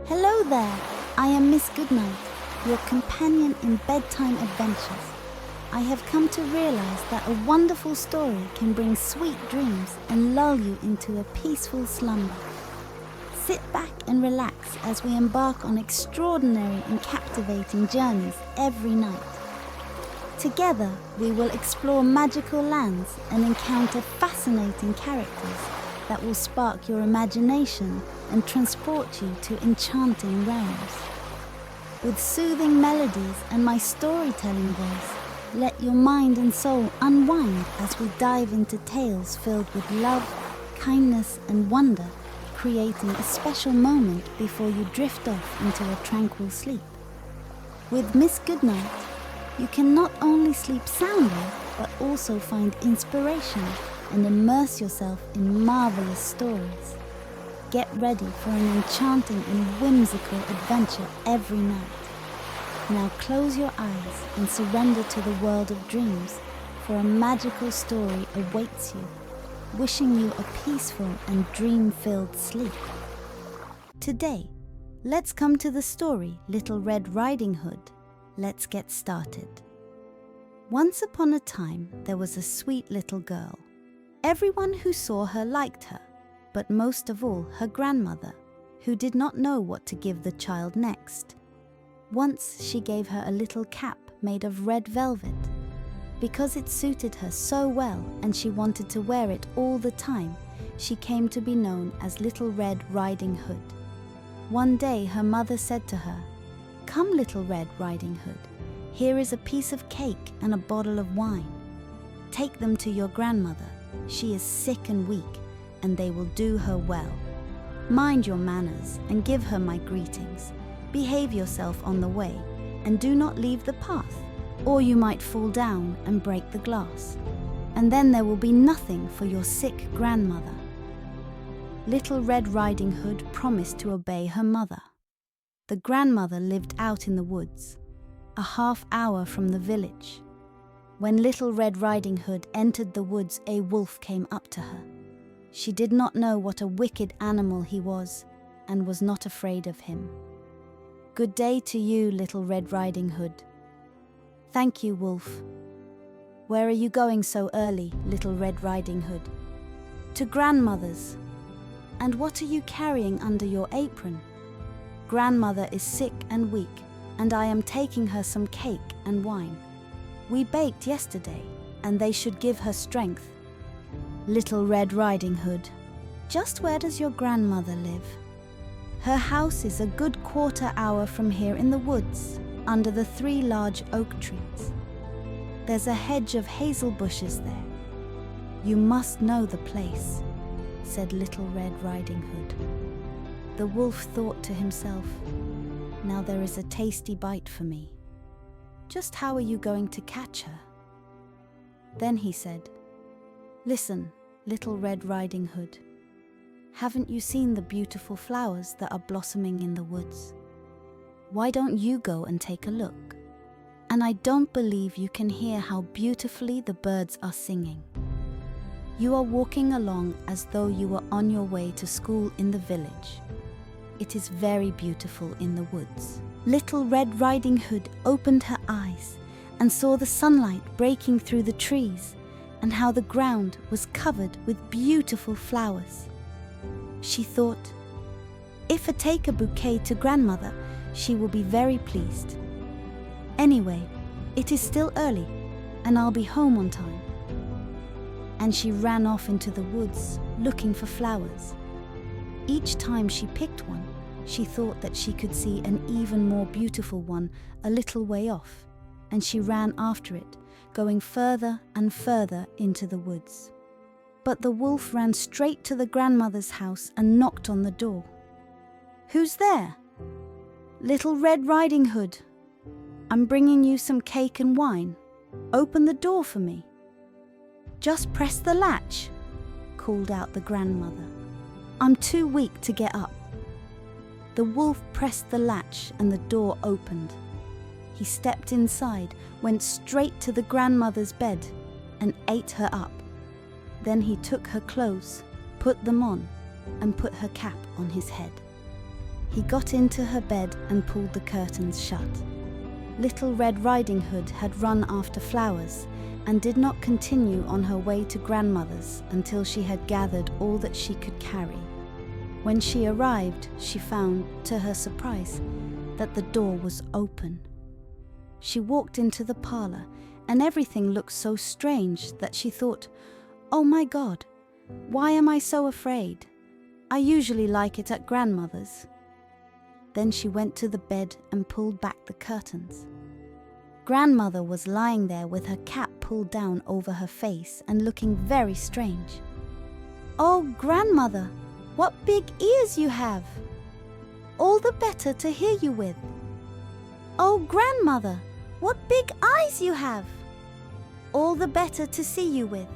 Hello there, I am Miss Goodnight, your companion in bedtime adventures. I have come to realize that a wonderful story can bring sweet dreams and lull you into a peaceful slumber. Sit back and relax as we embark on extraordinary and captivating journeys every night. Together, we will explore magical lands and encounter fascinating characters that will spark your imagination and transport you to enchanting realms. With soothing melodies and my storytelling voice, let your mind and soul unwind as we dive into tales filled with love, kindness, and wonder, creating a special moment before you drift off into a tranquil sleep. With Miss Goodnight, you can not only sleep soundly, but also find inspiration and immerse yourself in marvelous stories. Get ready for an enchanting and whimsical adventure every night. Now close your eyes and surrender to the world of dreams, for a magical story awaits you, wishing you a peaceful and dream-filled sleep. Today, let's come to the story Little Red Riding Hood. Let's get started. Once upon a time, there was a sweet little girl. Everyone who saw her liked her, but most of all her grandmother, who did not know what to give the child next. Once she gave her a little cap made of red velvet. Because it suited her so well and she wanted to wear it all the time, she came to be known as Little Red Riding Hood. One day her mother said to her, "Come, Little Red Riding Hood, here is a piece of cake and a bottle of wine. Take them to your grandmother. She is sick and weak, and they will do her well. Mind your manners and give her my greetings. Behave yourself on the way, and do not leave the path, or you might fall down and break the glass, and then there will be nothing for your sick grandmother." Little Red Riding Hood promised to obey her mother. The grandmother lived out in the woods, a half-hour from the village. When Little Red Riding Hood entered the woods, a wolf came up to her. She did not know what a wicked animal he was, and was not afraid of him. "Good day to you, Little Red Riding Hood." "Thank you, wolf." "Where are you going so early, Little Red Riding Hood?" "To grandmother's." "And what are you carrying under your apron?" "Grandmother is sick and weak, and I am taking her some cake and wine. We baked yesterday, and they should give her strength." "Little Red Riding Hood, just where does your grandmother live?" "Her house is a good quarter-hour from here in the woods, under the 3 large oak trees. There's a hedge of hazel bushes there. You must know the place," said Little Red Riding Hood. The wolf thought to himself, "Now there is a tasty bite for me. Just how are you going to catch her?" Then he said, "Listen, Little Red Riding Hood. Haven't you seen the beautiful flowers that are blossoming in the woods? Why don't you go and take a look? And I don't believe you can hear how beautifully the birds are singing. You are walking along as though you were on your way to school in the village. It is very beautiful in the woods." Little Red Riding Hood opened her eyes and saw the sunlight breaking through the trees, and how the ground was covered with beautiful flowers. She thought, "If I take a bouquet to grandmother, she will be very pleased. Anyway, it is still early, and I'll be home on time." And she ran off into the woods, looking for flowers. Each time she picked one, she thought that she could see an even more beautiful one a little way off, and she ran after it, going further and further into the woods. But the wolf ran straight to the grandmother's house and knocked on the door. "Who's there?" "Little Red Riding Hood. I'm bringing you some cake and wine. Open the door for me." "Just press the latch," called out the grandmother. "I'm too weak to get up." The wolf pressed the latch and the door opened. He stepped inside, went straight to the grandmother's bed, and ate her up. Then he took her clothes, put them on, and put her cap on his head. He got into her bed and pulled the curtains shut. Little Red Riding Hood had run after flowers and did not continue on her way to grandmother's until she had gathered all that she could carry. When she arrived, she found, to her surprise, that the door was open. She walked into the parlor, and everything looked so strange that she thought, "Oh my God, why am I so afraid? I usually like it at grandmother's." Then she went to the bed and pulled back the curtains. Grandmother was lying there with her cap pulled down over her face and looking very strange. "Oh, grandmother, what big ears you have! All the better to hear you with." "Oh, grandmother, what big eyes you have! All the better to see you with."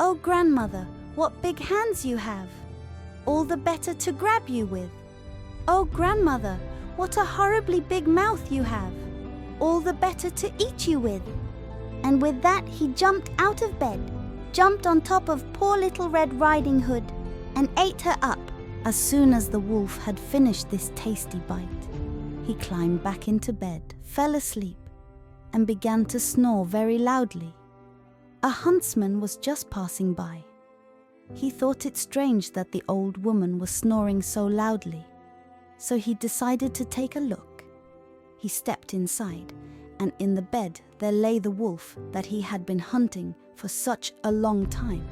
"Oh, grandmother, what big hands you have! All the better to grab you with." "Oh, grandmother, what a horribly big mouth you have! All the better to eat you with." And with that he jumped out of bed, jumped on top of poor Little Red Riding Hood, and ate her up. As soon as the wolf had finished this tasty bite, he climbed back into bed, fell asleep, and began to snore very loudly. A huntsman was just passing by. He thought it strange that the old woman was snoring so loudly, so he decided to take a look. He stepped inside, and in the bed there lay the wolf that he had been hunting for such a long time.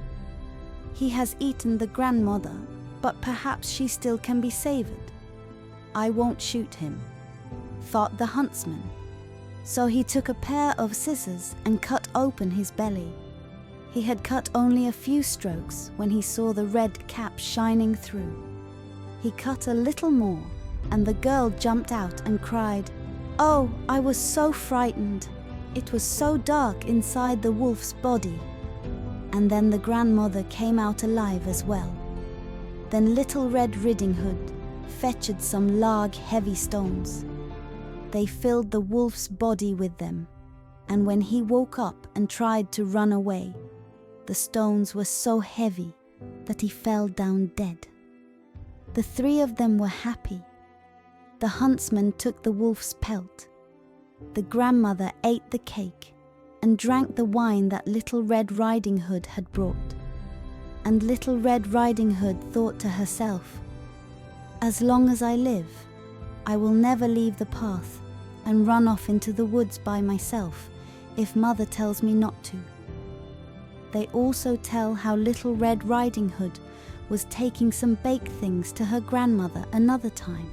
"He has eaten the grandmother, but perhaps she still can be saved. I won't shoot him," thought the huntsman. So he took a pair of scissors and cut open his belly. He had cut only a few strokes when he saw the red cap shining through. He cut a little more, and the girl jumped out and cried, "Oh, I was so frightened. It was so dark inside the wolf's body." And then the grandmother came out alive as well. Then Little Red Riding Hood fetched some large heavy stones. They filled the wolf's body with them, and when he woke up and tried to run away, the stones were so heavy that he fell down dead. The three of them were happy. The huntsman took the wolf's pelt. The grandmother ate the cake and drank the wine that Little Red Riding Hood had brought. And Little Red Riding Hood thought to herself, "As long as I live, I will never leave the path and run off into the woods by myself if Mother tells me not to." They also tell how Little Red Riding Hood was taking some baked things to her grandmother another time,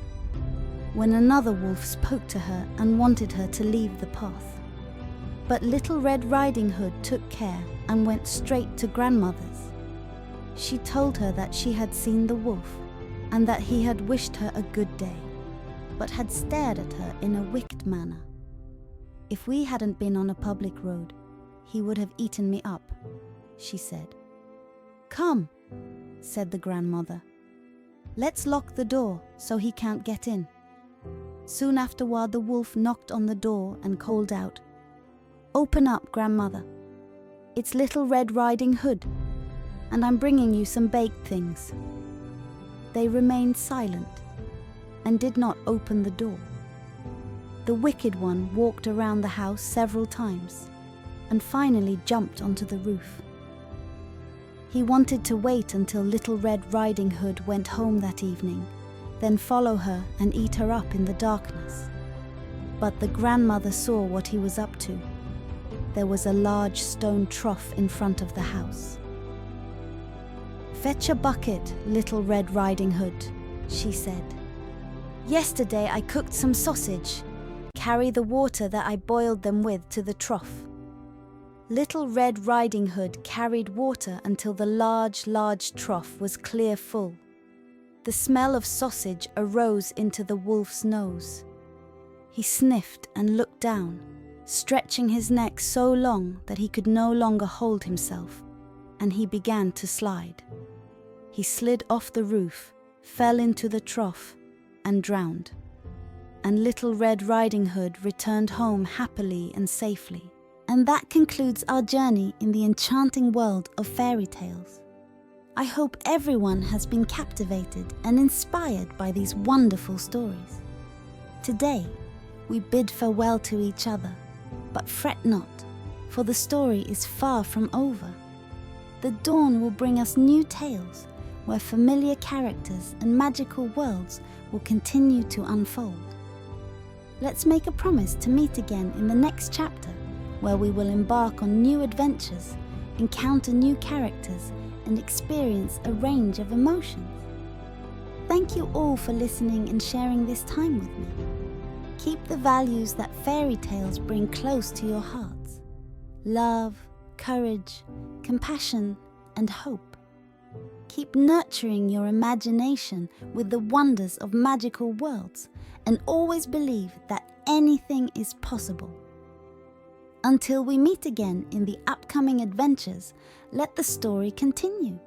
when another wolf spoke to her and wanted her to leave the path. But Little Red Riding Hood took care and went straight to grandmother's. She told her that she had seen the wolf and that he had wished her a good day, but had stared at her in a wicked manner. "If we hadn't been on a public road, he would have eaten me up," she said. "Come," said the grandmother. "Let's lock the door so he can't get in." Soon afterward the wolf knocked on the door and called out, "Open up, grandmother. It's Little Red Riding Hood, and I'm bringing you some baked things." They remained silent and did not open the door. The wicked one walked around the house several times and finally jumped onto the roof. He wanted to wait until Little Red Riding Hood went home that evening, then follow her and eat her up in the darkness. But the grandmother saw what he was up to. There was a large stone trough in front of the house. "Fetch a bucket, Little Red Riding Hood," she said. "Yesterday I cooked some sausage. Carry the water that I boiled them with to the trough." Little Red Riding Hood carried water until the large trough was clear full. The smell of sausage arose into the wolf's nose. He sniffed and looked down, stretching his neck so long that he could no longer hold himself, and he began to slide. He slid off the roof, fell into the trough, and drowned. And Little Red Riding Hood returned home happily and safely. And that concludes our journey in the enchanting world of fairy tales. I hope everyone has been captivated and inspired by these wonderful stories. Today, we bid farewell to each other, but fret not, for the story is far from over. The dawn will bring us new tales, where familiar characters and magical worlds will continue to unfold. Let's make a promise to meet again in the next chapter, where we will embark on new adventures, encounter new characters, and experience a range of emotions. Thank you all for listening and sharing this time with me. Keep the values that fairy tales bring close to your hearts: love, courage, compassion, and hope. Keep nurturing your imagination with the wonders of magical worlds, and always believe that anything is possible. Until we meet again in the upcoming adventures, let the story continue.